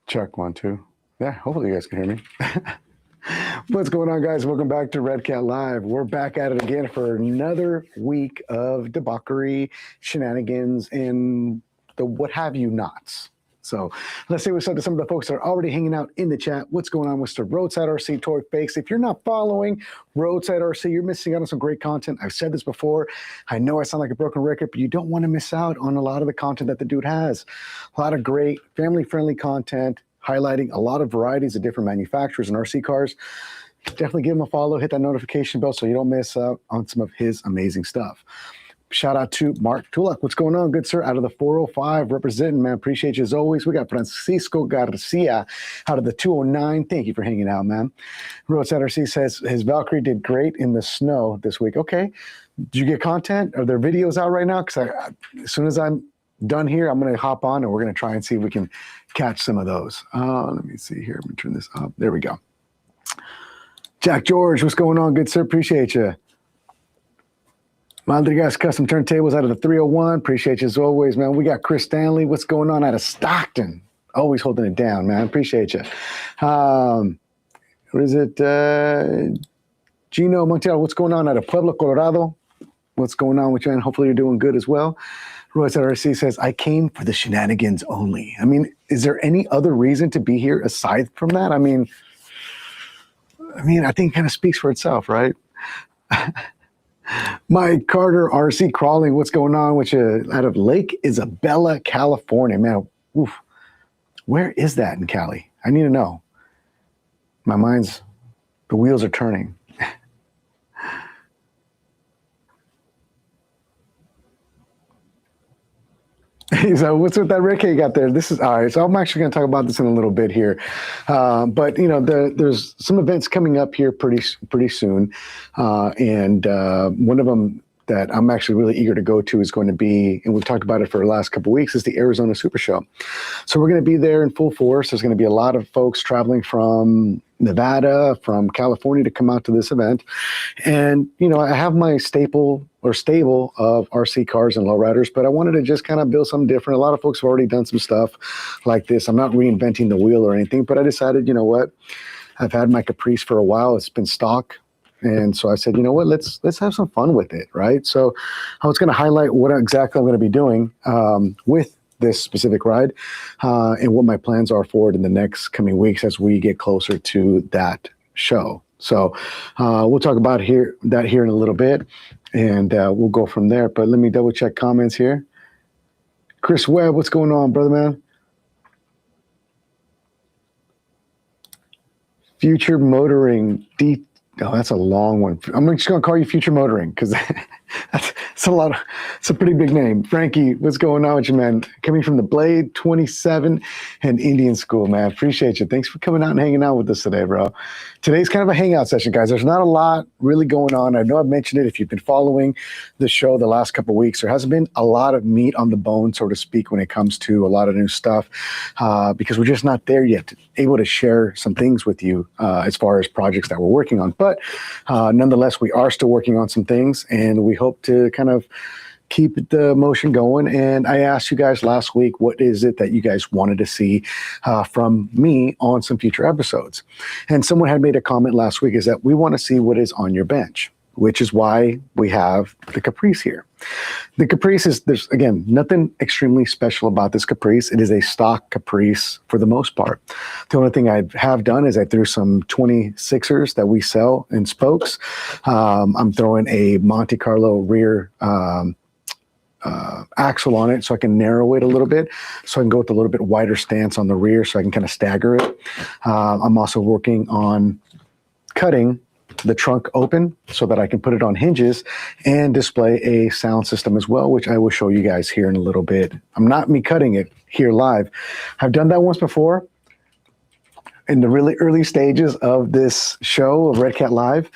Check 1, 2. Yeah, hopefully you guys can hear me. What's going on, guys? Welcome back to Redcat Live. We're back at it again for another week of debauchery, shenanigans, and the what have you nots. So let's say what's up to some of the folks that are already hanging out in the chat. What's going on with the Roadside RC Toy Fakes? If you're not following Roadside RC, you're missing out on some great content. I've said this before. I know I sound like a broken record, but you don't want to miss out on a lot of the content that the dude has. A lot of great family-friendly content, highlighting a lot of varieties of different manufacturers and RC cars. Definitely give him a follow, hit that notification bell so you don't miss out on some of his amazing stuff. Shout out to Mark Tulak. What's going on, good sir? Out of the 405, representing, man. Appreciate you as always. We got Francisco Garcia out of the 209. Thank you for hanging out, man. Roadside RC says his Valkyrie did great in the snow this week. Okay. Did you get content? Are there videos out right now? Because as soon as I'm done here, I'm going to hop on and we're going to try and see if we can catch some of those. Let me see here. Let me turn this up. There we go. Jack George, what's going on, good sir? Appreciate you. Madrigas Custom Turntables out of the 301. Appreciate you as always, man. We got Chris Stanley. What's going on out of Stockton? Always holding it down, man. Appreciate you. What is it? Gino Montero, what's going on out of Pueblo, Colorado? What's going on with you, man? Hopefully you're doing good as well. Royce at RC says, I came for the shenanigans only. I mean, is there any other reason to be here aside from that? I mean, I think it kind of speaks for itself, right? Mike Carter, RC Crawling, what's going on with you? Out of Lake Isabella, California. Man, oof. Where is that in Cali? I need to know. The wheels are turning. So what's with that Redcat you got there? This is all right. So I'm actually going to talk about this in a little bit here, but you know, there's some events coming up here pretty soon, and one of them that I'm actually really eager to go to is going to be, and we've talked about it for the last couple of weeks, is the Arizona Super Show. So we're going to be there in full force. There's going to be a lot of folks traveling from Nevada, from California to come out to this event. And, you know, I have my stable of RC cars and lowriders, but I wanted to just kind of build something different. A lot of folks have already done some stuff like this. I'm not reinventing the wheel or anything, but I decided, you know what, I've had my Caprice for a while. It's been stock. And so I said, you know what, let's have some fun with it, right? So I was going to highlight what exactly I'm going to be doing with this specific ride and what my plans are for it in the next coming weeks as we get closer to that show. So we'll talk about that here in a little bit, and we'll go from there. But let me double check comments here. Chris Webb, what's going on, brother man? Future Motoring Oh, that's a long one. I'm just going to call you Future Motoring because it's a pretty big name. Frankie, what's going on with you, man? Coming from the Blade 27 and Indian School, man. Appreciate you. Thanks for coming out and hanging out with us today, bro. Today's kind of a hangout session, guys. There's not a lot really going on. I know I've mentioned it. If you've been following the show the last couple of weeks, there hasn't been a lot of meat on the bone, so to speak, when it comes to a lot of new stuff because we're just not there yet, able to share some things with you as far as projects that we're working on. But nonetheless, we are still working on some things, and we hope to kind of keep the motion going. And I asked you guys last week, what is it that you guys wanted to see from me on some future episodes? And someone had made a comment last week is that we want to see what is on your bench, which is why we have the Caprice here. The Caprice there's, again, nothing extremely special about this Caprice. It is a stock Caprice for the most part. The only thing I have done is I threw some 26ers that we sell in spokes. I'm throwing a Monte Carlo rear axle on it so I can narrow it a little bit, so I can go with a little bit wider stance on the rear so I can kind of stagger it. I'm also working on cutting the trunk open so that I can put it on hinges and display a sound system as well, which I will show you guys here in a little bit. I'm not me cutting it here live. I've done that once before in the really early stages of this show of Redcat Live,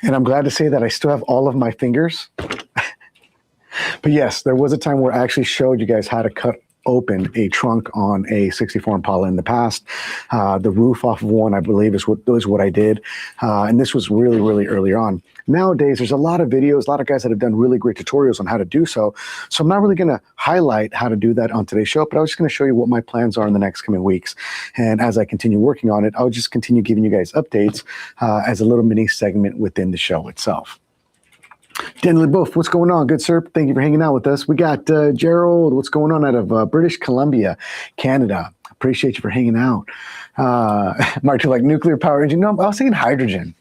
and I'm glad to say that I still have all of my fingers. But yes, there was a time where I actually showed you guys how to cut open a trunk on a 64 Impala in the past. The roof off of one, I believe, is what I did. And this was really, really early on. Nowadays, there's a lot of videos, a lot of guys that have done really great tutorials on how to do so. So I'm not really going to highlight how to do that on today's show, but I was just going to show you what my plans are in the next coming weeks. And as I continue working on it, I'll just continue giving you guys updates as a little mini segment within the show itself. Dan LeBoeuf, what's going on? Good, sir. Thank you for hanging out with us. We got Gerald, what's going on out of British Columbia, Canada. Appreciate you for hanging out. Mark, like nuclear power engine. No, I was thinking hydrogen,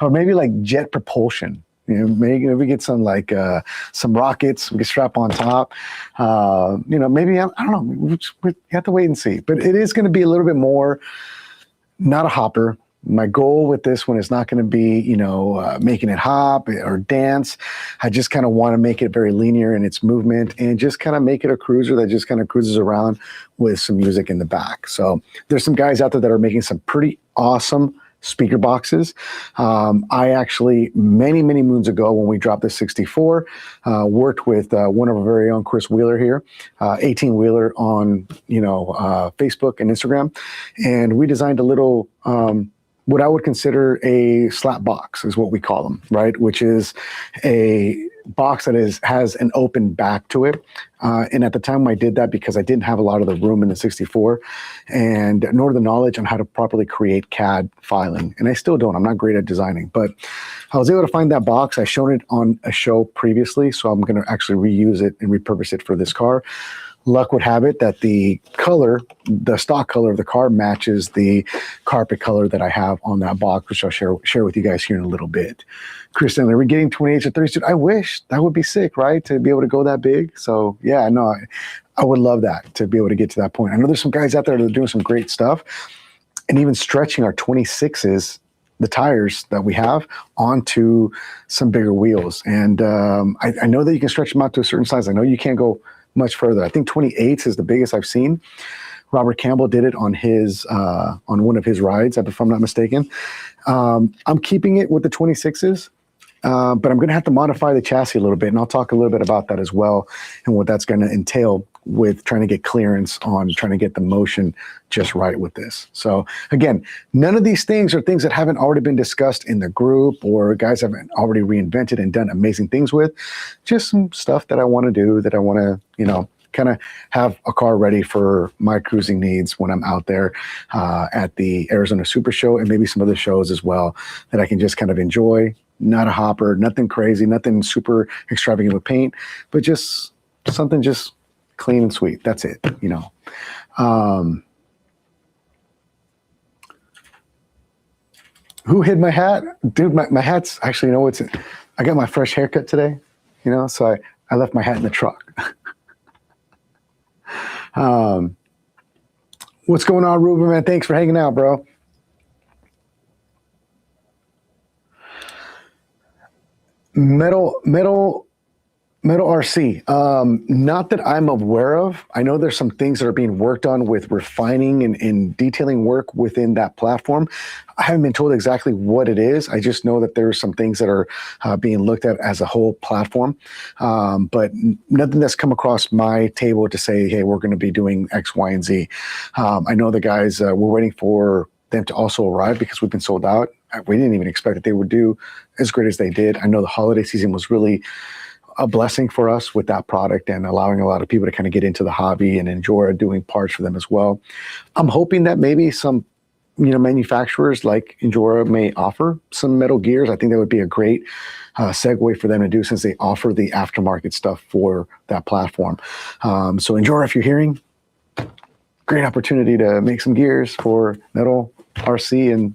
or maybe like jet propulsion. Maybe we get some some rockets we can strap on top. Maybe, I don't know. We have to wait and see. But it is going to be a little bit more, not a hopper. My goal with this one is not going to be, making it hop or dance. I just kind of want to make it very linear in its movement and just kind of make it a cruiser that just kind of cruises around with some music in the back. So there's some guys out there that are making some pretty awesome speaker boxes. I actually, many, many moons ago when we dropped the 64, worked with one of our very own Chris Wheeler here, 18 Wheeler on, Facebook and Instagram. And we designed a little, what I would consider a slap box is what we call them, right? Which is a box that has an open back to it. And at the time I did that because I didn't have a lot of the room in the 64 and nor the knowledge on how to properly create CAD filing. And I still don't. I'm not great at designing, but I was able to find that box. I shown it on a show previously, so I'm going to actually reuse it and repurpose it for this car. Luck would have it that the color, the stock color of the car matches the carpet color that I have on that box, which I'll share with you guys here in a little bit. Chris Stanley, we're getting 28 to 32. I wish that would be sick, right? To be able to go that big. So yeah, no, I would love that to be able to get to that point. I know there's some guys out there that are doing some great stuff and even stretching our 26s, the tires that we have, onto some bigger wheels. And I know that you can stretch them out to a certain size. I know you can't go much further. I think 28 is the biggest I've seen. Robert Campbell did it on his on one of his rides, if I'm not mistaken. I'm keeping it with the 26s, but I'm going to have to modify the chassis a little bit, and I'll talk a little bit about that as well and what that's going to entail with trying to get clearance on trying to get the motion just right with this. So again, none of these things are things that haven't already been discussed in the group or guys haven't already reinvented and done amazing things with. Just some stuff that I want to do, that I want to, kind of have a car ready for my cruising needs when I'm out there at the Arizona Super Show and maybe some other shows as well that I can just kind of enjoy. Not a hopper, nothing crazy, nothing super extravagant with paint, but just something just clean and sweet. That's it, Who hid my hat? Dude, my hat's actually, I got my fresh haircut today, so I left my hat in the truck. What's going on, Ruben, man? Thanks for hanging out, bro. Metal RC. Not that I'm aware of. I know there's some things that are being worked on with refining and detailing work within that platform. I haven't been told exactly what it is. I just know that there's some things that are being looked at as a whole platform, but nothing that's come across my table to say, hey, we're going to be doing X, Y, and Z. I know the guys, we're waiting for them to also arrive because we've been sold out. We didn't even expect that they would do as great as they did. I know the holiday season was really a blessing for us with that product and allowing a lot of people to kind of get into the hobby and enjoy doing parts for them as well. I'm hoping that maybe some, manufacturers like Endura may offer some metal gears. I think that would be a great segue for them to do since they offer the aftermarket stuff for that platform. So Endura, if you're hearing, great opportunity to make some gears for metal RC and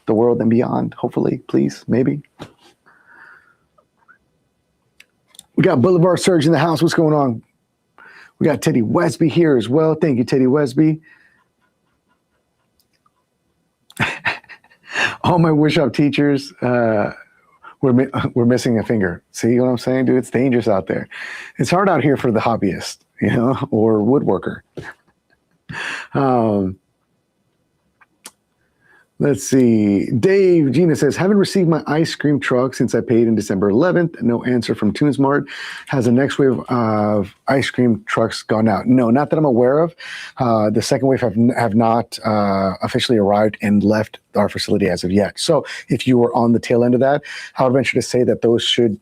the world and beyond. Hopefully, please, maybe. We got Boulevard Surge in the house. What's going on? We got Teddy Wesby here as well. Thank you, Teddy Wesby. All my woodshop teachers, we're missing a finger. See what I'm saying, dude? It's dangerous out there. It's hard out here for the hobbyist, or woodworker. Let's see. Dave Gina says, haven't received my ice cream truck since I paid in December 11th. No answer from TuneSmart. Has the next wave of ice cream trucks gone out? No, not that I'm aware of. The second wave have not officially arrived and left our facility as of yet. So if you were on the tail end of that, I would venture to say that those should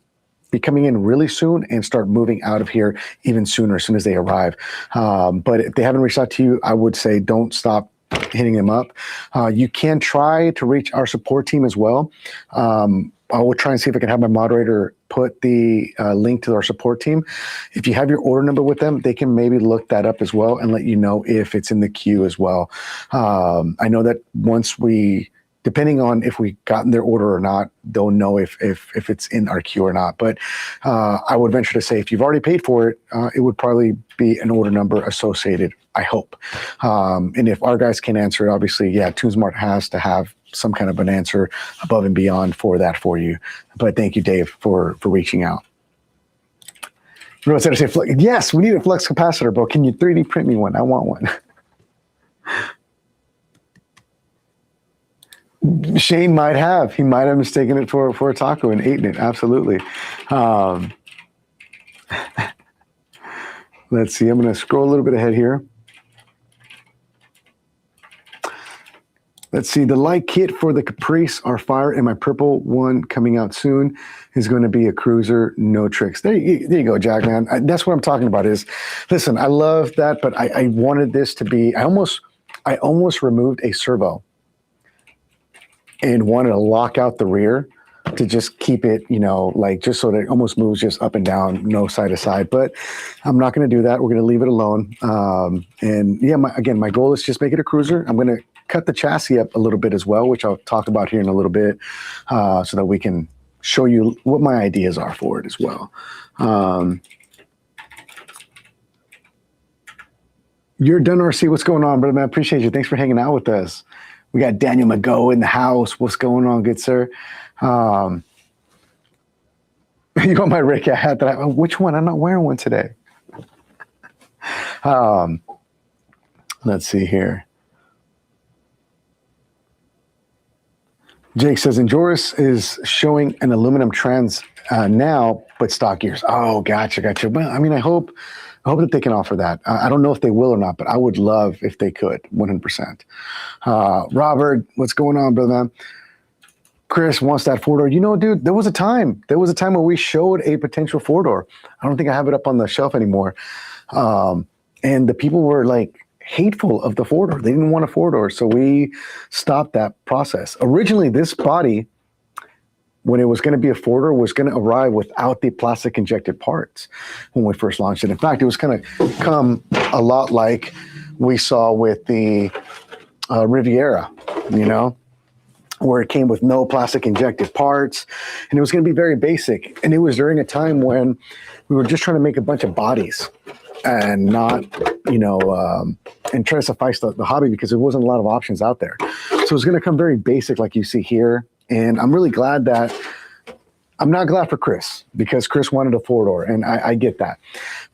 be coming in really soon and start moving out of here even sooner, as soon as they arrive. But if they haven't reached out to you, I would say don't stop hitting them up. You can try to reach our support team as well. I will try and see if I can have my moderator put the link to our support team. If you have your order number with them, they can maybe look that up as well and let you know if it's in the queue as well. I know that once depending on if we gotten their order or not, they'll know if it's in our queue or not. But I would venture to say if you've already paid for it, it would probably be an order number associated, I hope. And if our guys can answer it, obviously, yeah, TuneSmart has to have some kind of an answer above and beyond for that for you. But thank you, Dave, for reaching out. Yes, we need a flux capacitor, bro. Can you 3D print me one? I want one. Shane might have. He might have mistaken it for a taco and eaten it. Absolutely. Let's see. I'm going to scroll a little bit ahead here. Let's see. The light kit for the Caprice are fire, and my purple one coming out soon is going to be a cruiser. No tricks. There you go, Jack, man. That's what I'm talking about is, listen, I love that, but I wanted this to be, I almost removed a servo and wanted to lock out the rear to just keep it, like just so that it almost moves just up and down, no side to side. But I'm not going to do that. We're going to leave it alone. And yeah, my goal is just make it a cruiser. I'm going to cut the chassis up a little bit as well, which I'll talk about here in a little bit, so that we can show you what my ideas are for it as well. You're done, RC. What's going on, brother, man? I appreciate you. Thanks for hanging out with us. We got Daniel McGo in the house. What's going on, good sir? You got my Redcat hat which one? I'm not wearing one today. Let's see here. Jake says, Enjoris is showing an aluminum trans now, but stock gears. Oh, gotcha. Well, I mean, I hope that they can offer that. I don't know if they will or not, but I would love if they could, 100%. Robert, what's going on, brother, man? Chris wants that four-door. Dude, there was a time when we showed a potential four-door. I don't think I have it up on the shelf anymore. And the people were like hateful of the four-door. They didn't want a four-door, so we stopped that process. Originally, this body, when it was going to be a four-door, was going to arrive without the plastic injected parts when we first launched it. In fact, it was going to come a lot like we saw with the Riviera, where it came with no plastic injected parts, and it was going to be very basic. And it was during a time when we were just trying to make a bunch of bodies and not, and try to suffice the hobby, because there wasn't a lot of options out there. So it's going to come very basic like you see here. And I'm really glad that, I'm not glad for Chris, because Chris wanted a four-door, and I get that.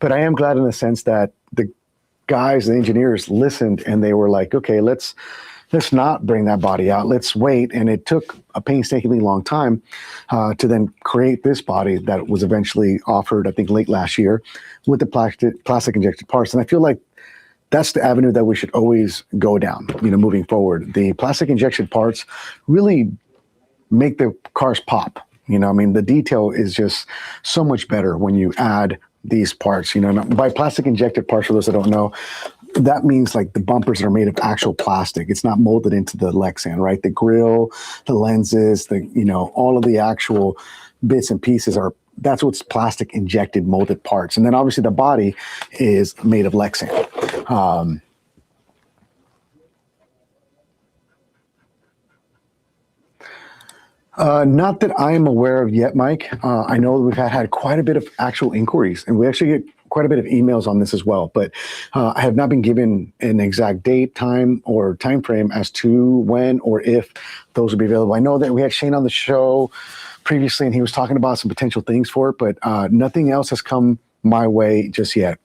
But I am glad in the sense that the guys, the engineers listened, and they were like, okay, let's not bring that body out. Let's wait. And it took a painstakingly long time to then create this body that was eventually offered, I think, late last year with the plastic injected parts. And I feel like that's the avenue that we should always go down, moving forward. The plastic injection parts really make the cars pop. The detail is just so much better when you add these parts. By plastic injected parts, for those that don't know, that means like the bumpers are made of actual plastic. It's not molded into the Lexan, right? The grill, the lenses, all of the actual bits and pieces that's what's plastic injected molded parts. And then obviously the body is made of Lexan. Not that I am aware of yet, Mike. I know we've had quite a bit of actual inquiries, and we actually get quite a bit of emails on this as well. But I have not been given an exact date, time, or time frame as to when or if those will be available. I know that we had Shane on the show previously, and he was talking about some potential things for it, but nothing else has come my way just yet.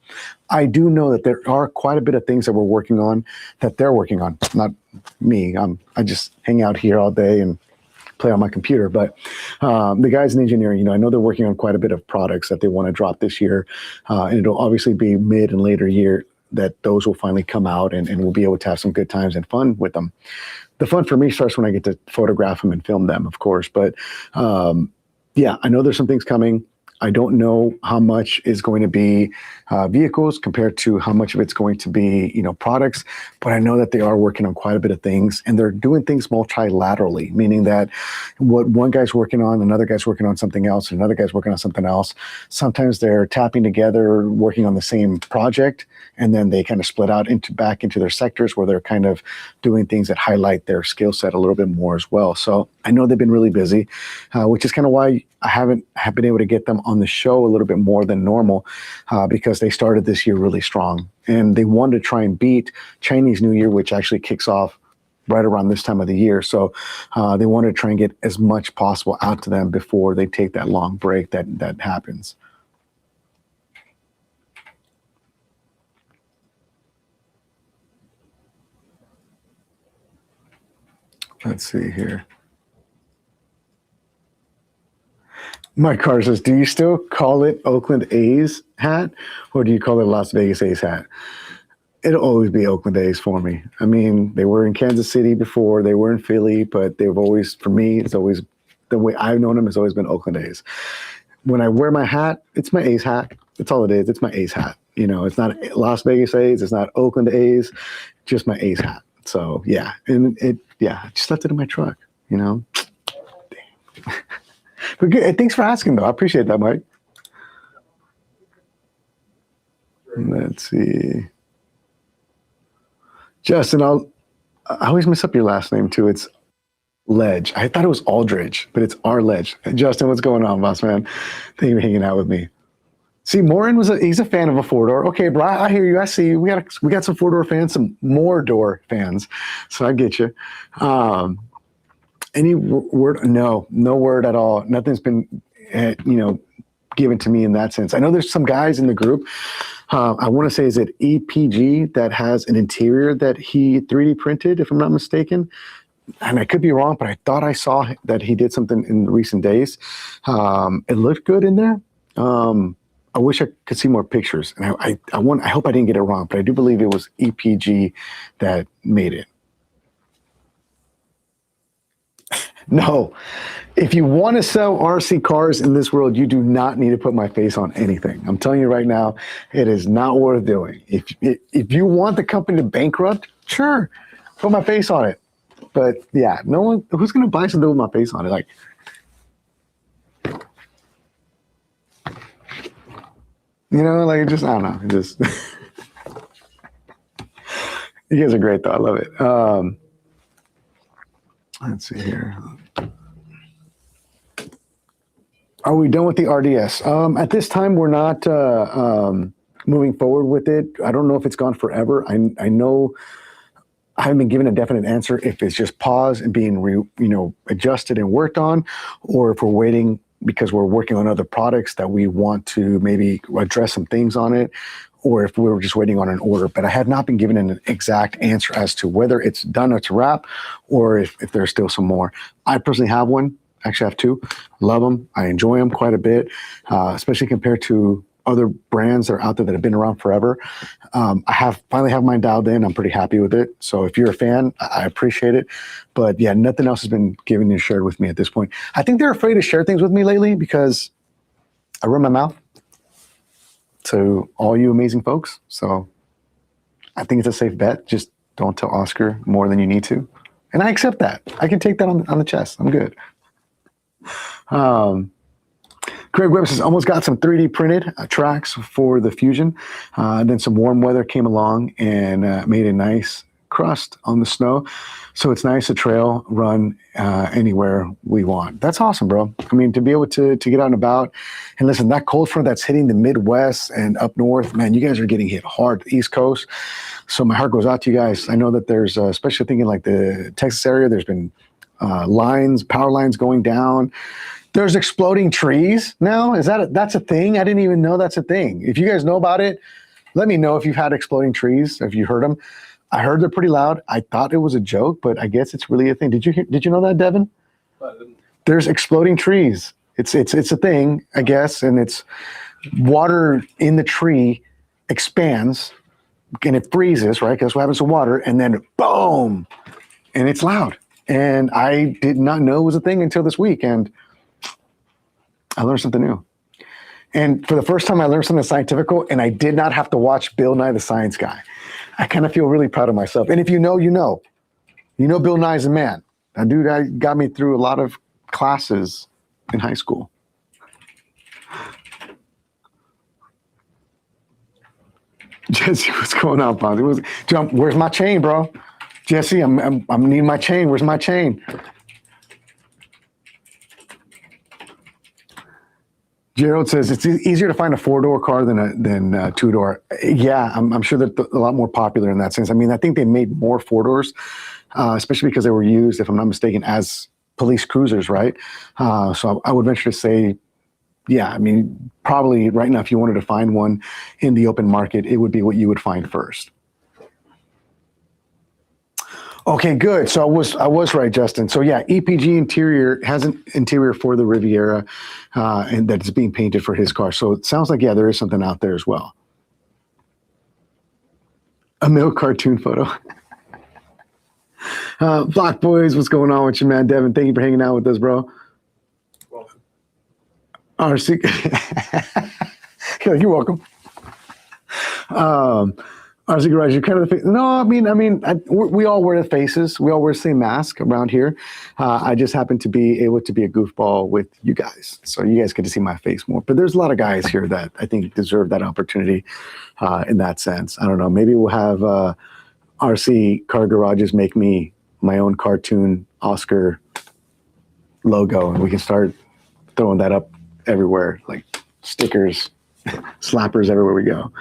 I do know that there are quite a bit of things that we're working on, that they're working on, not me. I just hang out here all day and play on my computer. But the guys in engineering, you know, I know they're working on quite a bit of products that they want to drop this year. And it'll obviously be mid and later year that those will finally come out, and we'll be able to have some good times and fun with them. The fun for me starts when I get to photograph them and film them, of course. But yeah, I know there's some things coming. I don't know how much is going to be vehicles compared to how much of it's going to be, you know, products, but I know that they are working on quite a bit of things, and they're doing things multilaterally, meaning that what one guy's working on, another guy's working on something else, and another guy's working on something else. Sometimes they're tapping together, working on the same project, and then they kind of split out back into their sectors where they're kind of doing things that highlight their skill set a little bit more as well. So I know they've been really busy, which is kind of why I have been able to get them on the show a little bit more than normal, because they started this year really strong, and they wanted to try and beat Chinese New Year, which actually kicks off right around this time of the year. So they wanted to try and get as much possible out to them before they take that long break that happens. Let's see here. My car says, do you still call it Oakland A's hat, or do you call it Las Vegas A's hat? It'll always be Oakland A's for me. I mean, they were in Kansas City before, they were in Philly, but they've always, for me, it's always, the way I've known them has always been Oakland A's. When I wear my hat, it's my A's hat. That's all it is. It's my A's hat. You know, it's not Las Vegas A's, it's not Oakland A's, just my A's hat. So yeah, and I just left it in my truck, you know. Damn. But good. Thanks for asking, though. I appreciate that, Mike. Let's see. Justin, I always mess up your last name, too. It's Ledge. I thought it was Aldridge, but it's our Ledge. Justin, what's going on, boss man? Thank you for hanging out with me. See, Morin he's a fan of a four-door. Okay, bro, I hear you. I see you. We got some four-door fans, some more door fans. So I get you. Any word? No word at all. Nothing's been, given to me in that sense. I know there's some guys in the group. I want to say, is it EPG that has an interior that he 3D printed, if I'm not mistaken? And I could be wrong, but I thought I saw that he did something in recent days. It looked good in there. I wish I could see more pictures, and I hope I didn't get it wrong, but I do believe it was EPG that made it. No, if you want to sell RC cars in this world, you do not need to put my face on anything. I'm telling you right now, it is not worth doing. If you want the company to bankrupt, sure, put my face on it. But yeah, no one, who's going to buy something with my face on it? Like, just, I don't know. Just, you guys are great, though. I love it. Let's see here. Are we done with the RDS? At this time, we're not moving forward with it. I don't know if it's gone forever. I know I haven't been given a definite answer if it's just paused and being adjusted and worked on, or if we're waiting because we're working on other products that we want to maybe address some things on it, or if we were just waiting on an order. But I have not been given an exact answer as to whether it's done or it's a wrap, or if there's still some more. I personally have one. Actually, I have two. Love them. I enjoy them quite a bit, especially compared to other brands that are out there that have been around forever. I finally have mine dialed in. I'm pretty happy with it. So if you're a fan, I appreciate it. But yeah, nothing else has been given and shared with me at this point. I think they're afraid to share things with me lately because I run my mouth to all you amazing folks. So I think it's a safe bet. Just don't tell Oscar more than you need to. And I accept that. I can take that on the chest. I'm good. Craig Webb says, almost got some 3D printed tracks for the Fusion. Then some warm weather came along and made a nice crust on the snow. So it's nice to trail run anywhere we want. That's awesome, bro. I mean, to be able to get out and about. And listen, that cold front that's hitting the Midwest and up north, man, you guys are getting hit hard, the East Coast. So my heart goes out to you guys. I know that there's, especially thinking like the Texas area, there's been power lines going down. There's exploding trees now. That's a thing? I didn't even know that's a thing. If you guys know about it, let me know if you've had exploding trees, if you heard them. I heard they're pretty loud. I thought it was a joke, but I guess it's really a thing. Did you know that, Devin? There's exploding trees. It's a thing, I guess, and it's water in the tree expands and it freezes, right? Because what happens to water, and then boom, and it's loud. And I did not know it was a thing until this week, and I learned something new. And for the first time, I learned something scientific, and I did not have to watch Bill Nye the Science Guy. I kind of feel really proud of myself. And if you know, you know. You know Bill Nye's a man. That dude got me through a lot of classes in high school. Jesse, what's going on, Ponzi? Where's my chain, bro? Jesse, I'm needing my chain. Where's my chain? Gerald says it's easier to find a 4-door car than a 2-door. Yeah, I'm sure they're a lot more popular in that sense. I mean, I think they made more 4-doors, especially because they were used, if I'm not mistaken, as police cruisers, right? So I would venture to say, yeah, I mean, probably right now, if you wanted to find one in the open market, it would be what you would find first. Okay, good. So I was right, Justin. So yeah, EPG Interior has an interior for the Riviera, and that is being painted for his car. So it sounds like, yeah, there is something out there as well. A milk cartoon photo. Block Boys, what's going on with you, man? Devin, thank you for hanging out with us, bro. Welcome. RC, you're welcome. RC Garage, you're kind of the face. No, I mean, we all wear the faces. We all wear the same mask around here. I just happen to be able to be a goofball with you guys, so you guys get to see my face more. But there's a lot of guys here that I think deserve that opportunity in that sense. I don't know. Maybe we'll have RC Car Garages make me my own cartoon Oscar logo, and we can start throwing that up everywhere, like stickers, slappers everywhere we go.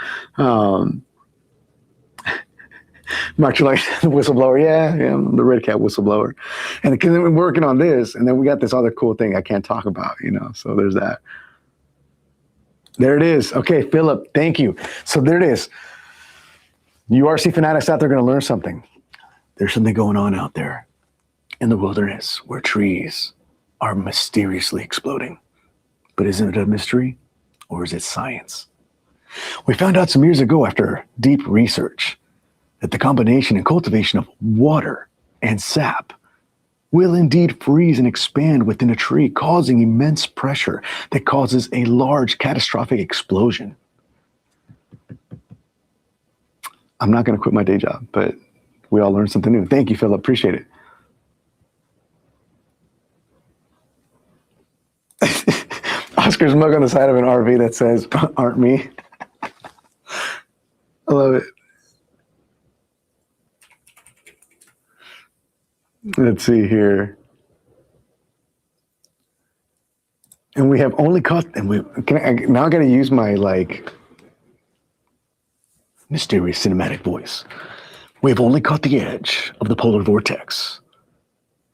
Mark, you're like the whistleblower. Yeah, I'm the Redcat whistleblower. And because we're working on this, and then we got this other cool thing I can't talk about, so there's that. There it is. Okay, Philip, thank you. So there it is. You RC fanatics out there are going to learn something. There's something going on out there in the wilderness where trees are mysteriously exploding. But isn't it a mystery, or is it science? We found out some years ago after deep research that the combination and cultivation of water and sap will indeed freeze and expand within a tree, causing immense pressure that causes a large catastrophic explosion. I'm not going to quit my day job, but we all learned something new. Thank you, Philip. Appreciate it. Oscar's mug on the side of an RV that says, "Aren't me." I love it. Let's see here. And we have only caught, and now I got to use my mysterious cinematic voice. We have only caught the edge of the polar vortex.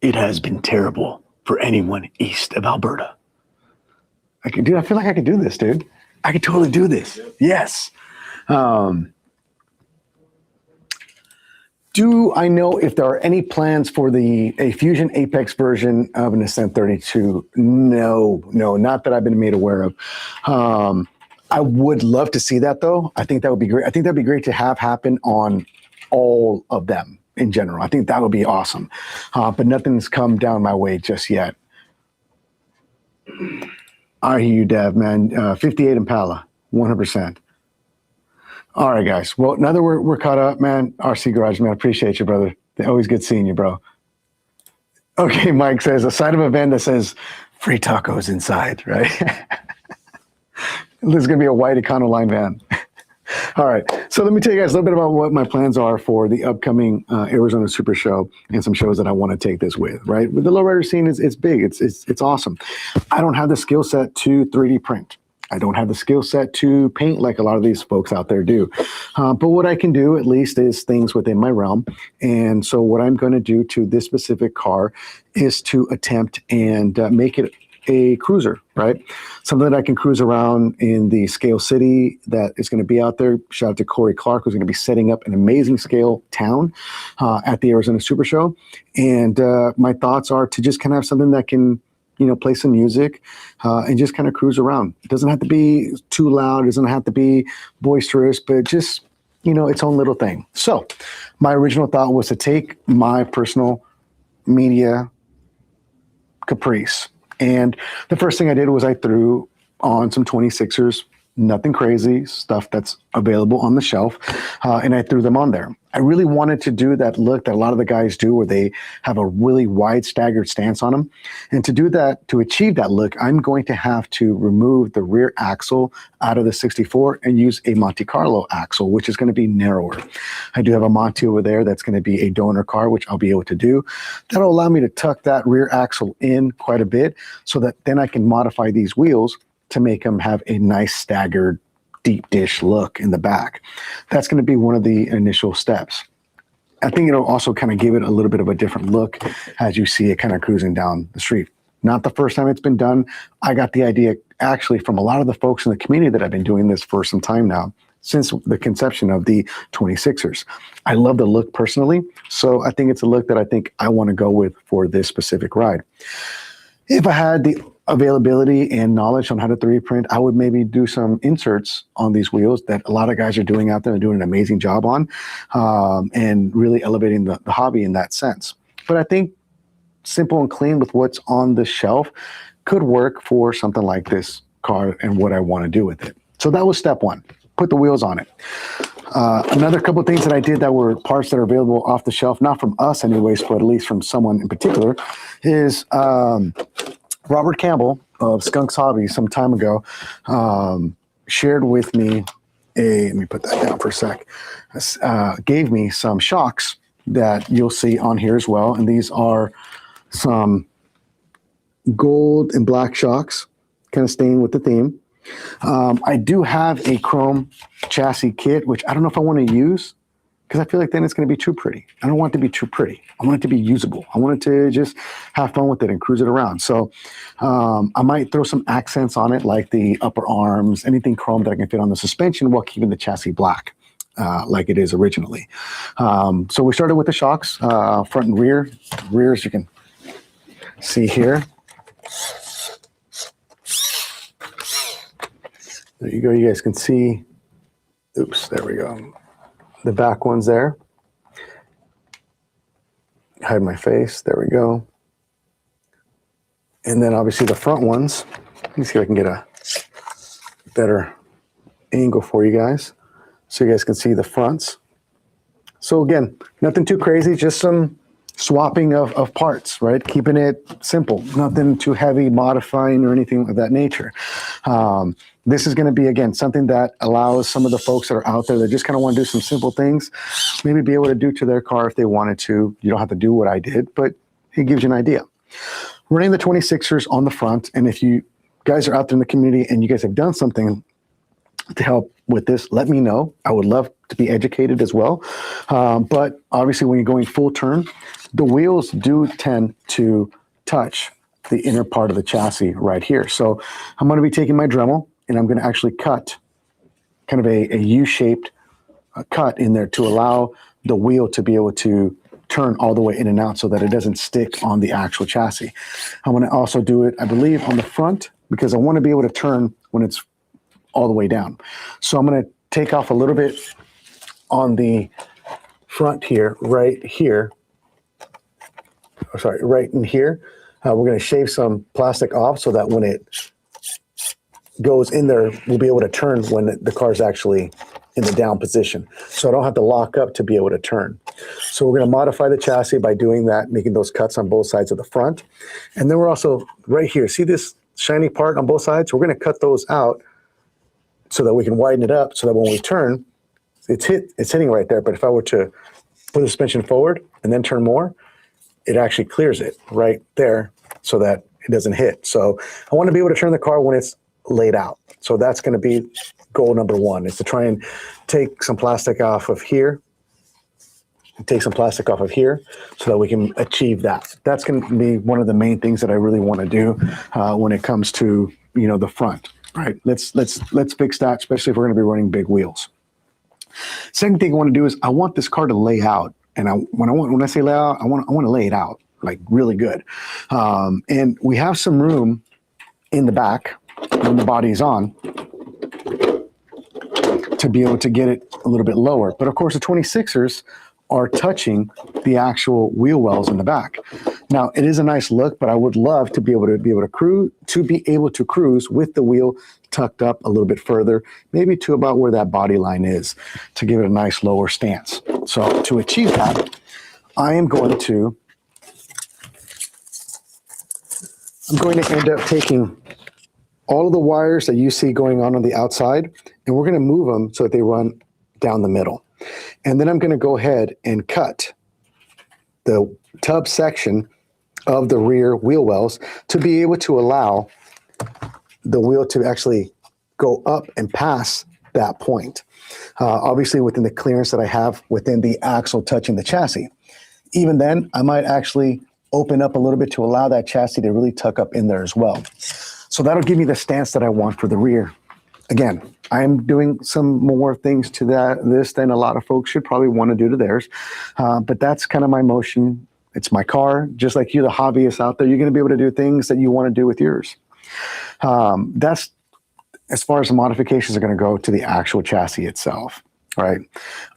It has been terrible for anyone east of Alberta. I feel like I could do this, dude. I could totally do this. Yes. Do I know if there are any plans for a Fusion Apex version of an Ascent 32? No, not that I've been made aware of. I would love to see that, though. I think that would be great. I think that'd be great to have happen on all of them in general. I think that would be awesome. But nothing's come down my way just yet. I hear you, Dev, man. 58 Impala, 100%. All right, guys. Well, now that we're caught up, man, RC Garage, man, appreciate you, brother. Always good seeing you, bro. Okay, Mike says, a side of a van that says free tacos inside, right? This is going to be a white Econoline van. All right. So let me tell you guys a little bit about what my plans are for the upcoming Arizona Super Show and some shows that I want to take this with, right? With the lowrider scene, it's big. It's awesome. I don't have the skill set to 3D print. I don't have the skill set to paint like a lot of these folks out there do. But what I can do, at least, is things within my realm. And so what I'm going to do to this specific car is to attempt and make it a cruiser, right? Something that I can cruise around in the scale city that is going to be out there. Shout out to Cory Clark, who's going to be setting up an amazing scale town at the Arizona Super Show. And my thoughts are to just kind of have something that can, play some music and just kind of cruise around. It doesn't have to be too loud. It doesn't have to be boisterous, but just, its own little thing. So my original thought was to take my personal media Caprice. And the first thing I did was I threw on some 26ers, nothing crazy, stuff that's available on the shelf, and I threw them on there. I really wanted to do that look that a lot of the guys do where they have a really wide staggered stance on them. And to do that, to achieve that look, I'm going to have to remove the rear axle out of the 64 and use a Monte Carlo axle, which is going to be narrower. I do have a Monte over there that's going to be a donor car, which I'll be able to do. That'll allow me to tuck that rear axle in quite a bit so that then I can modify these wheels to make them have a nice staggered deep dish look in the back. That's going to be one of the initial steps. I think it'll also kind of give it a little bit of a different look as you see it kind of cruising down the street. Not the first time it's been done. I got the idea actually from a lot of the folks in the community that have been doing this for some time now, since the conception of the 26ers. I love the look personally, so I think it's a look that I think I want to go with for this specific ride. If I had the availability and knowledge on how to 3D print, I would maybe do some inserts on these wheels that a lot of guys are doing out there and doing an amazing job on, and really elevating the hobby in that sense. But I think simple and clean with what's on the shelf could work for something like this car and what I want to do with it. So that was step one, put the wheels on it. Another couple of things that I did that were parts that are available off the shelf, not from us anyways, but at least from someone in particular, is Robert Campbell of Skunks Hobbies some time ago shared with me let me put that down for a sec, gave me some shocks that you'll see on here as well. And these are some gold and black shocks, kind of staying with the theme. I do have a chrome chassis kit, which I don't know if I want to use because I feel like then it's going to be too pretty. I don't want it to be too pretty. I want it to be usable. I want it to just have fun with it and cruise it around. So I might throw some accents on it, like the upper arms, anything chrome that I can fit on the suspension while keeping the chassis black like it is originally. So we started with the shocks, front and rear. Rear, as you can see here. There you go. You guys can see. Oops, there we go. The back one's there. Hide my face. There we go. And then obviously the front ones. Let me see if I can get a better angle for you guys so you guys can see the fronts. So again, nothing too crazy, just some swapping of parts, right? Keeping it simple, nothing too heavy, modifying or anything of that nature. This is going to be, again, something that allows some of the folks that are out there that just kind of want to do some simple things, maybe be able to do to their car if they wanted to. You don't have to do what I did, but it gives you an idea. Running the 26ers on the front, and if you guys are out there in the community and you guys have done something to help with this, let me know. I would love to be educated as well. But obviously when you're going full turn, the wheels do tend to touch the inner part of the chassis right here. So I'm going to be taking my Dremel and I'm going to actually cut kind of a U-shaped cut in there to allow the wheel to be able to turn all the way in and out so that it doesn't stick on the actual chassis. I'm going to also do it, I believe, on the front because I want to be able to turn when it's all the way down. So I'm going to take off a little bit on the front here, right here. Oh, sorry, right in here. We're going to shave some plastic off so that when it goes in there, we'll be able to turn when the car's actually in the down position. So I don't have to lock up to be able to turn. So we're going to modify the chassis by doing that, making those cuts on both sides of the front. And then we're also right here. See this shiny part on both sides? We're going to cut those out so that we can widen it up so that when we turn, it's hitting right there. But if I were to put the suspension forward and then turn more, it actually clears it right there so that it doesn't hit. So I want to be able to turn the car when it's laid out. So that's going to be goal number one, is to try and take some plastic off of here take some plastic off of here so that we can achieve that. That's going to be one of the main things that I really want to do when it comes to, you know, the front, right? Let's fix that, especially if we're going to be running big wheels. Second thing I want to do is I want this car to lay out. And when I say lay out, I want to lay it out like really good. And we have some room in the back when the body is on to be able to get it a little bit lower. But of course, the 26ers are touching the actual wheel wells in the back. Now, it is a nice look, but I would love to be able to cruise with the wheel tucked up a little bit further, maybe to about where that body line is, to give it a nice lower stance. So to achieve that, I'm going to end up taking all of the wires that you see going on the outside, and we're going to move them so that they run down the middle. And then I'm going to go ahead and cut the tub section of the rear wheel wells to be able to allow the wheel to actually go up and pass that point. Obviously within the clearance that I have within the axle touching the chassis. Even then, I might actually open up a little bit to allow that chassis to really tuck up in there as well. So that'll give me the stance that I want for the rear. Again, I'm doing some more things to this than a lot of folks should probably want to do to theirs. But that's kind of my motion. It's my car. Just like you, the hobbyist out there, you're going to be able to do things that you want to do with yours. That's as far as the modifications are going to go to the actual chassis itself. Right.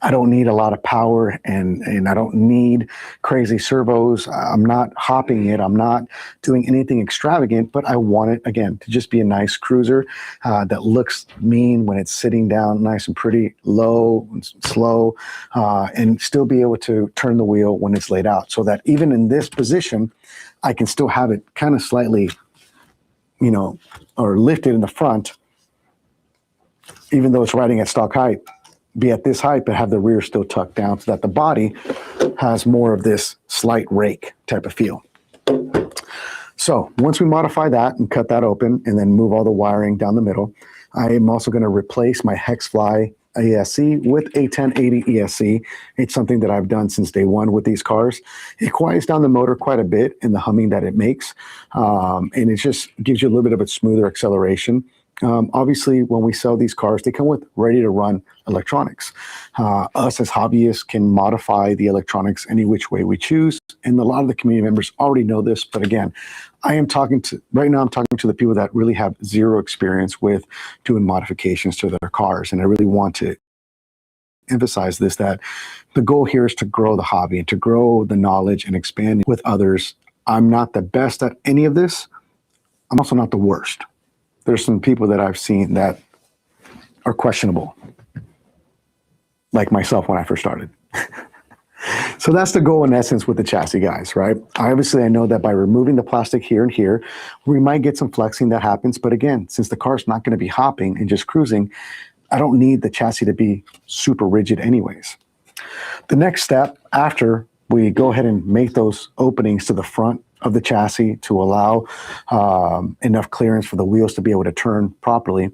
I don't need a lot of power and I don't need crazy servos. I'm not hopping it. I'm not doing anything extravagant, but I want it, again, to just be a nice cruiser that looks mean when it's sitting down nice and pretty low and slow, and still be able to turn the wheel when it's laid out so that even in this position, I can still have it kind of slightly, you know, or lifted in the front, even though it's riding at stock height. Be at this height, but have the rear still tucked down so that the body has more of this slight rake type of feel. So once we modify that and cut that open and then move all the wiring down the middle, I am also going to replace my Hexfly ESC with a 1080 ESC. It's something that I've done since day one with these cars. It quiets down the motor quite a bit in the humming that it makes, and it just gives you a little bit of a smoother acceleration. Obviously, when we sell these cars, they come with ready-to-run electronics. Us as hobbyists can modify the electronics any which way we choose, and a lot of the community members already know this. But again, right now I'm talking to the people that really have zero experience with doing modifications to their cars, and I really want to emphasize this, that the goal here is to grow the hobby and to grow the knowledge and expand with others. I'm not the best at any of this. I'm also not the worst. There's some people that I've seen that are questionable, like myself when I first started. So that's the goal in essence with the chassis, guys, right? Obviously, I know that by removing the plastic here and here, we might get some flexing that happens. But again, since the car's not going to be hopping and just cruising, I don't need the chassis to be super rigid anyways. The next step after we go ahead and make those openings to the front of the chassis to allow enough clearance for the wheels to be able to turn properly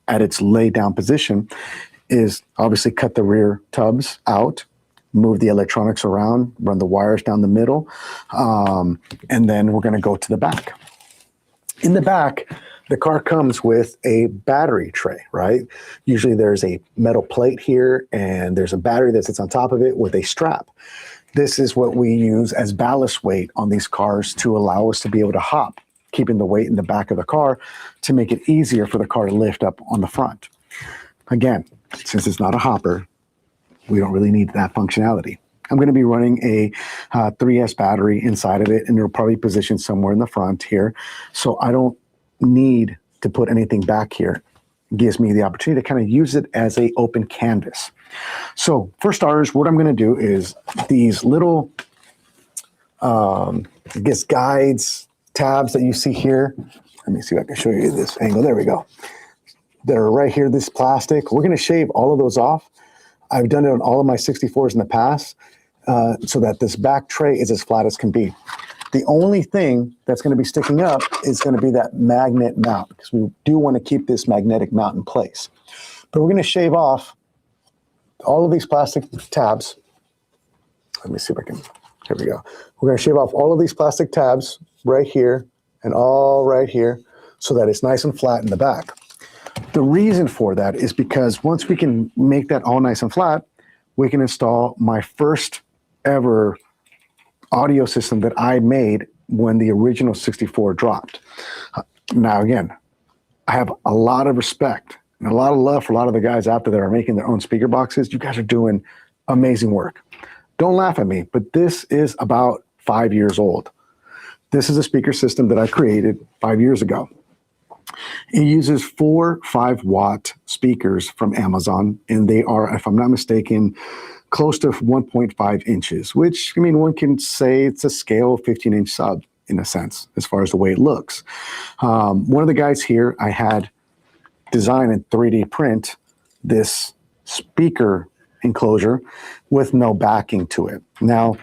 at its laid down position is obviously cut the rear tubs out, move the electronics around, run the wires down the middle, and then we're going to go to the back. In the back, the car comes with a battery tray, right? Usually there's a metal plate here and there's a battery that sits on top of it with a strap. This is what we use as ballast weight on these cars to allow us to be able to hop, keeping the weight in the back of the car to make it easier for the car to lift up on the front. Again, since it's not a hopper, we don't really need that functionality. I'm going to be running a 3S battery inside of it, and it'll probably position somewhere in the front here. So I don't need to put anything back here. It gives me the opportunity to kind of use it as an open canvas. So for starters, what I'm going to do is these little, I guess, guides, tabs that you see here. Let me see if I can show you this angle. There we go. They're right here, this plastic. We're going to shave all of those off. I've done it on all of my 64s in the past so that this back tray is as flat as can be. The only thing that's going to be sticking up is going to be that magnet mount, because we do want to keep this magnetic mount in place. But we're going to shave off all of these plastic tabs let me see if I can, here we go. We're gonna shave off all of these plastic tabs right here and all right here so that it's nice and flat in the back. The reason for that is because once we can make that all nice and flat, we can install my first ever audio system that I made when the original 64 dropped. Now, again, I have a lot of respect and a lot of love for a lot of the guys out there that are making their own speaker boxes. You guys are doing amazing work. Don't laugh at me, but this is about 5 years old. This is a speaker system that I created 5 years ago. It uses 4 5-watt speakers from Amazon, and they are, if I'm not mistaken, close to 1.5 inches, which, I mean, one can say it's a scale 15-inch sub in a sense, as far as the way it looks. One of the guys here, I had design and 3D print this speaker enclosure with no backing to it. Now,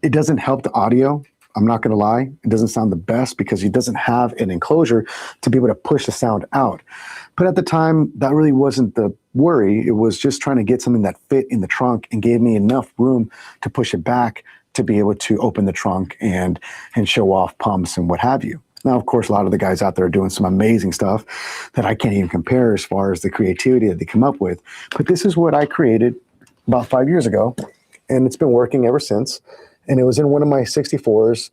it doesn't help the audio. I'm not going to lie. It doesn't sound the best because he doesn't have an enclosure to be able to push the sound out. But at the time, that really wasn't the worry. It was just trying to get something that fit in the trunk and gave me enough room to push it back to be able to open the trunk and show off pumps and what have you. Now, of course, a lot of the guys out there are doing some amazing stuff that I can't even compare as far as the creativity that they come up with. But this is what I created about 5 years ago, and it's been working ever since. And it was in one of my 64s.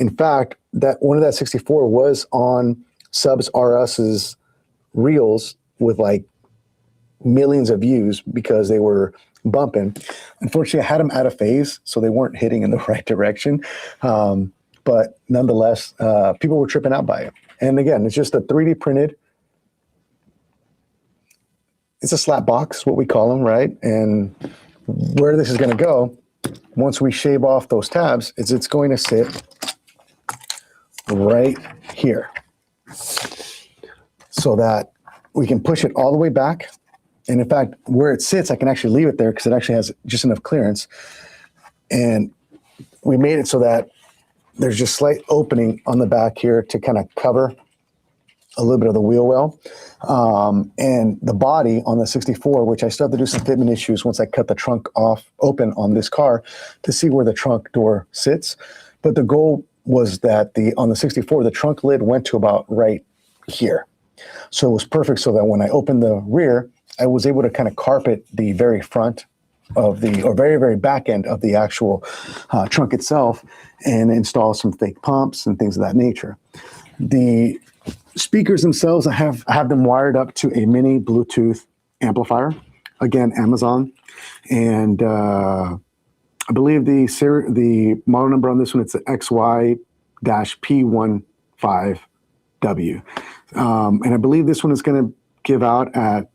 In fact, that one of that 64 was on Subs RS's reels with like millions of views because they were bumping. Unfortunately, I had them out of phase, so they weren't hitting in the right direction. But nonetheless, people were tripping out by it. And again, it's just a 3D printed, it's a slap box, what we call them, right? And where this is going to go, once we shave off those tabs, is it's going to sit right here so that we can push it all the way back. And in fact, where it sits, I can actually leave it there because it actually has just enough clearance. And we made it so that there's just slight opening on the back here to kind of cover a little bit of the wheel well. And the body on the 64, which I still have to do some fitment issues once I cut the trunk off open on this car to see where the trunk door sits. But the goal was that on the 64, the trunk lid went to about right here. So it was perfect so that when I opened the rear, I was able to kind of carpet the very front of the, or very, very back end of the actual trunk itself and install some fake pumps and things of that nature. The speakers themselves, I have them wired up to a mini Bluetooth amplifier. Again, Amazon. And I believe the model number on this one, it's the XY-P15W. And I believe this one is going to give out at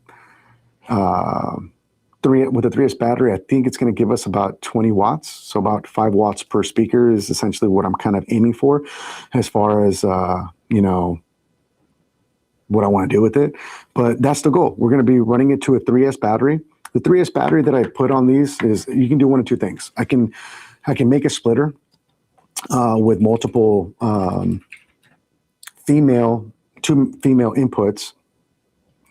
with a 3S battery. I think it's going to give us about 20 watts. So about 5 watts per speaker is essentially what I'm kind of aiming for as far as, you know, what I want to do with it. But that's the goal. We're going to be running it to a 3S battery. The 3S battery that I put on these is, you can do one of two things. I can make a splitter with multiple two female inputs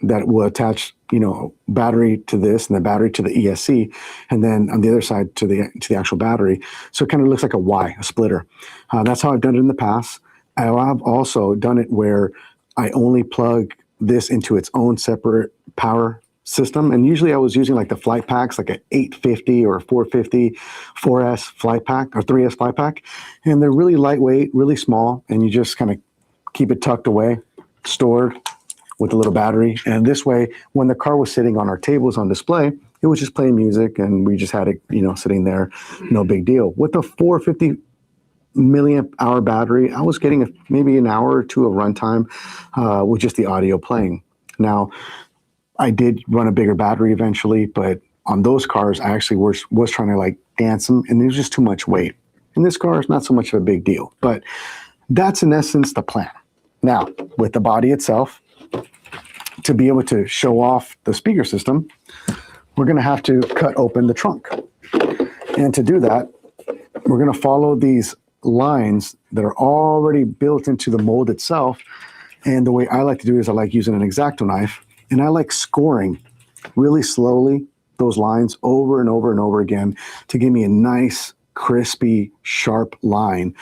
that will attach, you know, battery to this and the battery to the ESC, and then on the other side to the actual battery. So it kind of looks like a Y, a splitter. That's how I've done it in the past. I have also done it where I only plug this into its own separate power system. And usually I was using like the flight packs, like an 850 or a 450 4S flight pack or 3S flight pack. And they're really lightweight, really small, and you just kind of keep it tucked away, stored with a little battery. And this way, when the car was sitting on our tables on display, it was just playing music and we just had it, you know, sitting there, no big deal. With the 450 milliamp hour battery, I was getting maybe an hour or two of runtime with just the audio playing. Now, I did run a bigger battery eventually, but on those cars, I actually was trying to like dance them, and there's just too much weight. In this car, it's not so much of a big deal, but that's in essence the plan. Now, with the body itself, to be able to show off the speaker system, we're going to have to cut open the trunk. And to do that, we're going to follow these lines that are already built into the mold itself. And the way I like to do it is I like using an X-Acto knife, and I like scoring really slowly those lines over and over and over again to give me a nice crispy, sharp line.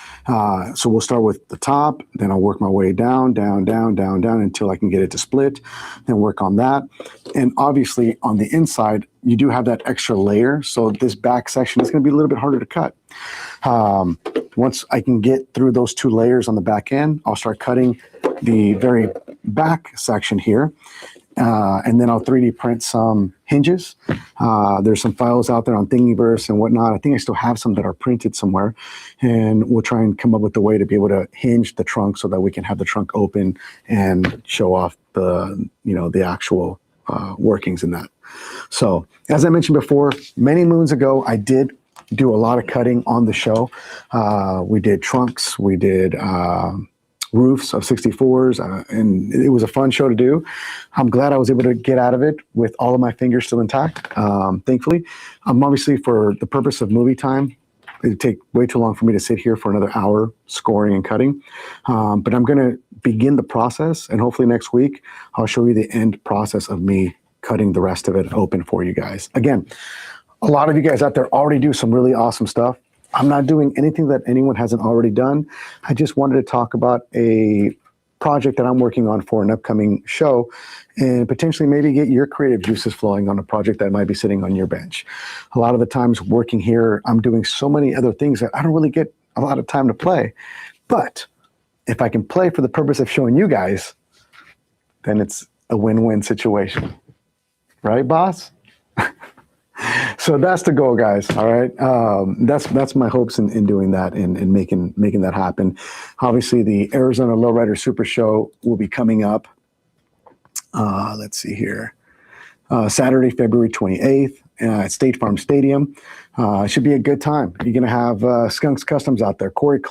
So we'll start with the top, then I'll work my way down, down, down, down, down until I can get it to split, then work on that. And obviously on the inside, you do have that extra layer. So this back section is going to be a little bit harder to cut. Once I can get through those 2 layers on the back end, I'll start cutting the very back section here. And then I'll 3D print some hinges. There's some files out there on Thingiverse and whatnot. I think I still have some that are printed somewhere. And we'll try and come up with a way to be able to hinge the trunk so that we can have the trunk open and show off the, the actual workings in that. So as I mentioned before, many moons ago, I did do a lot of cutting on the show. We did trunks, we did roofs of 64s, and it was a fun show to do. I'm glad I was able to get out of it with all of my fingers still intact, thankfully. Obviously, for the purpose of movie time, it'd take way too long for me to sit here for another hour scoring and cutting. But I'm going to begin the process, and hopefully next week, I'll show you the end process of me cutting the rest of it open for you guys. Again, a lot of you guys out there already do some really awesome stuff. I'm not doing anything that anyone hasn't already done. I just wanted to talk about a project that I'm working on for an upcoming show and potentially maybe get your creative juices flowing on a project that might be sitting on your bench. A lot of the times working here, I'm doing so many other things that I don't really get a lot of time to play. But if I can play for the purpose of showing you guys, then it's a win-win situation. Right, boss? So that's the goal, guys. All right. That's my hopes in doing that and making that happen. Obviously, the Arizona Lowrider Super Show will be coming up. Let's see here. Saturday, February 28th at State Farm Stadium. It should be a good time. You're going to have Skunks Customs out there. Cory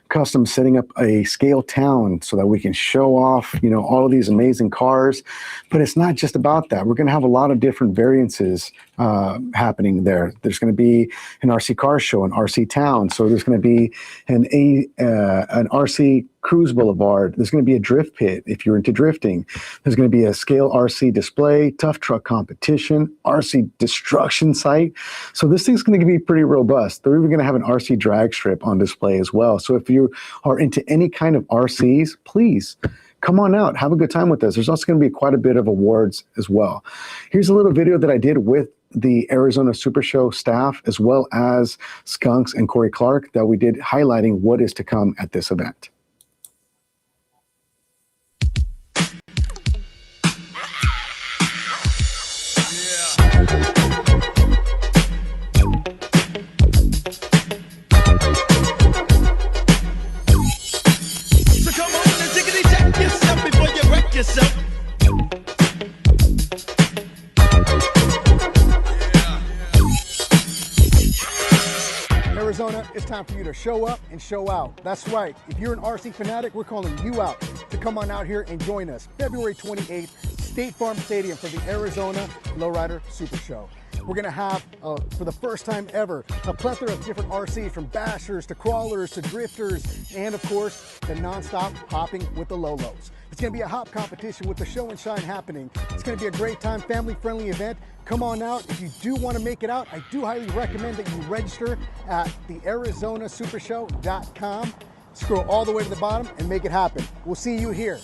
Customs setting up a scale town so that we can show off, all of these amazing cars. But it's not just about that. We're going to have a lot of different variances happening there. There's going to be an RC car show, an RC town. So there's going to be an RC cruise boulevard. There's going to be a drift pit if you're into drifting. There's going to be a scale RC display, tough truck competition, RC destruction site. So this thing's going to be pretty robust. They're even going to have an RC drag strip on display as well. So if you are into any kind of RCs, please come on out, have a good time with us. There's also going to be quite a bit of awards as well. Here's a little video that I did with the Arizona Super Show staff, as well as Skunks and Cory Clark, that we did highlighting what is to come at this event. Yourself. Arizona, it's time for you to show up and show out. That's right. If you're an RC fanatic, we're calling you out to come on out here and join us. February 28th, State Farm Stadium for the Arizona Lowrider Super Show. We're going to have, for the first time ever, a plethora of different RCs, from bashers to crawlers to drifters, and of course, the non-stop hopping with the low-lows. It's going to be a hop competition with the show and shine happening. It's going to be a great time, family-friendly event. Come on out. If you do want to make it out, I do highly recommend that you register at the ArizonaSupershow.com. Scroll all the way to the bottom and make it happen. We'll see you here.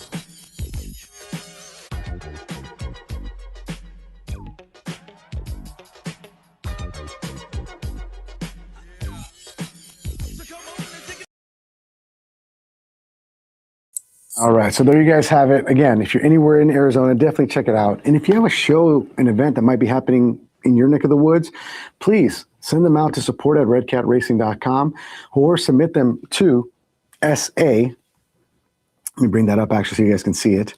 All right, so there you guys have it. Again, if you're anywhere in Arizona, definitely check it out. And if you have a show, an event that might be happening in your neck of the woods, please send them out to support@redcatracing.com or submit them to SA. Let me bring that up actually so you guys can see it.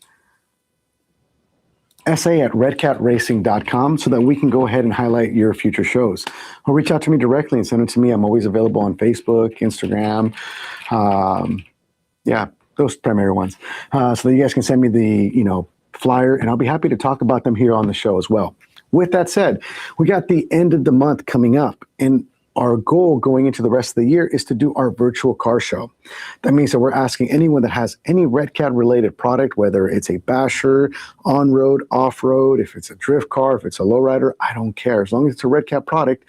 SA@redcatracing.com so that we can go ahead and highlight your future shows. Or reach out to me directly and send it to me. I'm always available on Facebook, Instagram. Yeah. Those primary ones, so that you guys can send me the, flyer, and I'll be happy to talk about them here on the show as well. With that said, we got the end of the month coming up, and our goal going into the rest of the year is to do our virtual car show. That means that we're asking anyone that has any Redcat related product, whether it's a basher, on-road, off-road, if it's a drift car, if it's a lowrider, I don't care. As long as it's a Redcat product,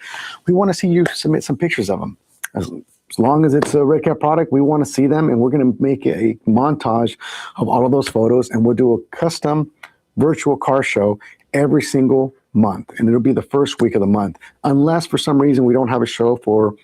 we want to see you submit some pictures of them. As long as it's a Redcat product, we want to see them, and we're going to make a montage of all of those photos, and we'll do a custom virtual car show every single month, and it'll be the first week of the month. Unless for some reason we don't have a show for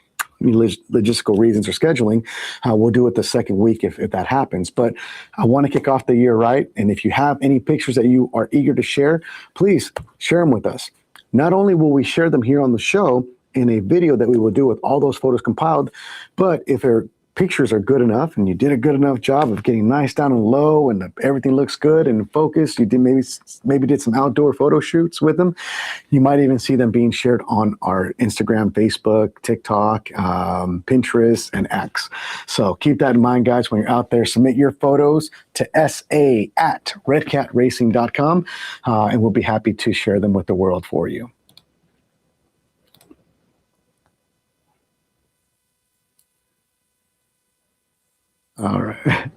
logistical reasons or scheduling, we'll do it the second week if that happens. But I want to kick off the year right, and if you have any pictures that you are eager to share, please share them with us. Not only will we share them here on the show in a video that we will do with all those photos compiled, but if their pictures are good enough and you did a good enough job of getting nice down and low and everything looks good and focused, you did maybe did some outdoor photo shoots with them, you might even see them being shared on our Instagram, Facebook, TikTok, Pinterest, and X. So keep that in mind, guys. When you're out there, submit your photos to sa@redcatracing.com, and we'll be happy to share them with the world for you. All right.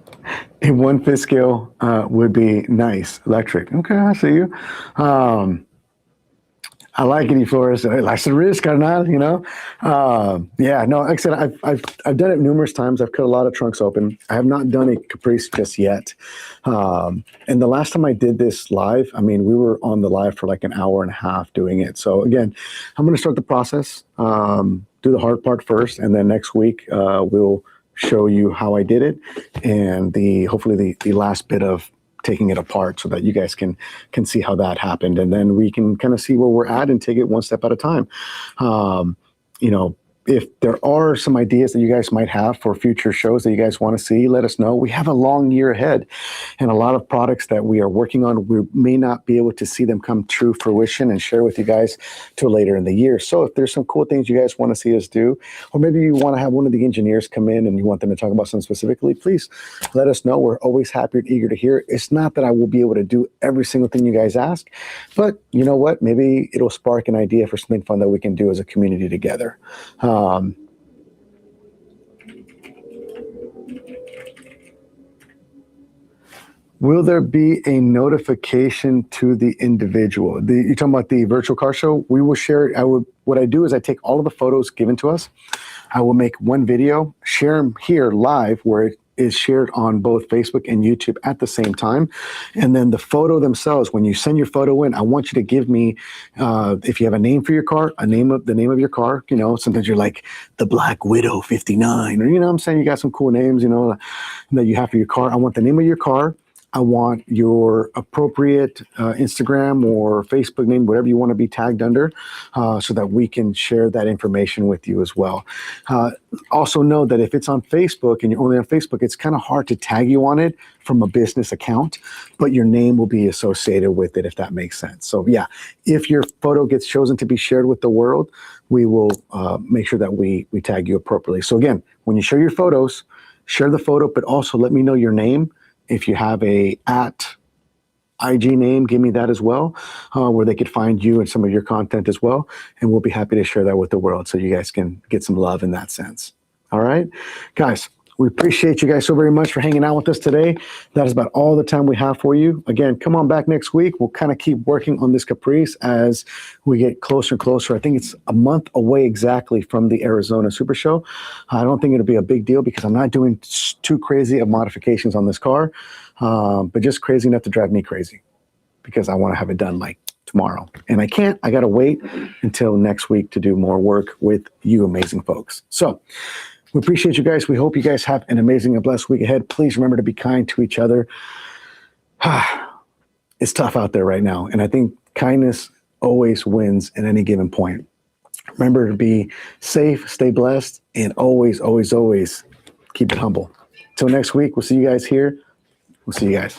A 1/5 scale would be nice. Electric. Okay, I see you. I like it, Flores. I like the risk, carnal, you know? Yeah, no, like I said, I've done it numerous times. I've cut a lot of trunks open. I have not done a Caprice just yet. And the last time I did this live, I mean, we were on the live for like an hour and a half doing it. So again, I'm going to start the process, do the hard part first, and then next week we'll show you how I did it, and hopefully the last bit of taking it apart so that you guys can see how that happened, and then we can kind of see where we're at and take it one step at a time. You know, if there are some ideas that you guys might have for future shows that you guys want to see, let us know. We have a long year ahead, and a lot of products that we are working on, we may not be able to see them come true fruition and share with you guys till later in the year. So if there's some cool things you guys want to see us do, or maybe you want to have one of the engineers come in and you want them to talk about something specifically, please let us know. We're always happy and eager to hear. It's not that I will be able to do every single thing you guys ask, but you know what? Maybe it'll spark an idea for something fun that we can do as a community together. Will there be a notification to the individual? You're talking about the virtual car show? We will share it. What I do is I take all of the photos given to us. I will make one video, share them here live where it is shared on both Facebook and YouTube at the same time. And then the photo themselves, when you send your photo in, I want you to give me, if you have a name for your car, the name of your car. You know, sometimes you're like the Black Widow 59, or, you know what I'm saying? You got some cool names, you know, that you have for your car. I want the name of your car. I want your appropriate Instagram or Facebook name, whatever you want to be tagged under, so that we can share that information with you as well. Also know that if it's on Facebook and you're only on Facebook, it's kind of hard to tag you on it from a business account, but your name will be associated with it, if that makes sense. So yeah, if your photo gets chosen to be shared with the world, we will make sure that we tag you appropriately. So again, when you share your photos, share the photo, but also let me know your name. If you have a @IG name, give me that as well, where they could find you and some of your content as well. And we'll be happy to share that with the world so you guys can get some love in that sense. All right, guys, we appreciate you guys so very much for hanging out with us today. That is about all the time we have for you. Again, come on back next week. We'll kind of keep working on this Caprice as we get closer and closer. I think it's a month away exactly from the Arizona Super Show. I don't think it'll be a big deal because I'm not doing too crazy of modifications on this car, but just crazy enough to drive me crazy because I want to have it done like tomorrow. And I can't. I got to wait until next week to do more work with you amazing folks. So we appreciate you guys. We hope you guys have an amazing and blessed week ahead. Please remember to be kind to each other. It's tough out there right now. And I think kindness always wins at any given point. Remember to be safe, stay blessed, and always, always, always keep it humble. Till next week, we'll see you guys here. We'll see you guys.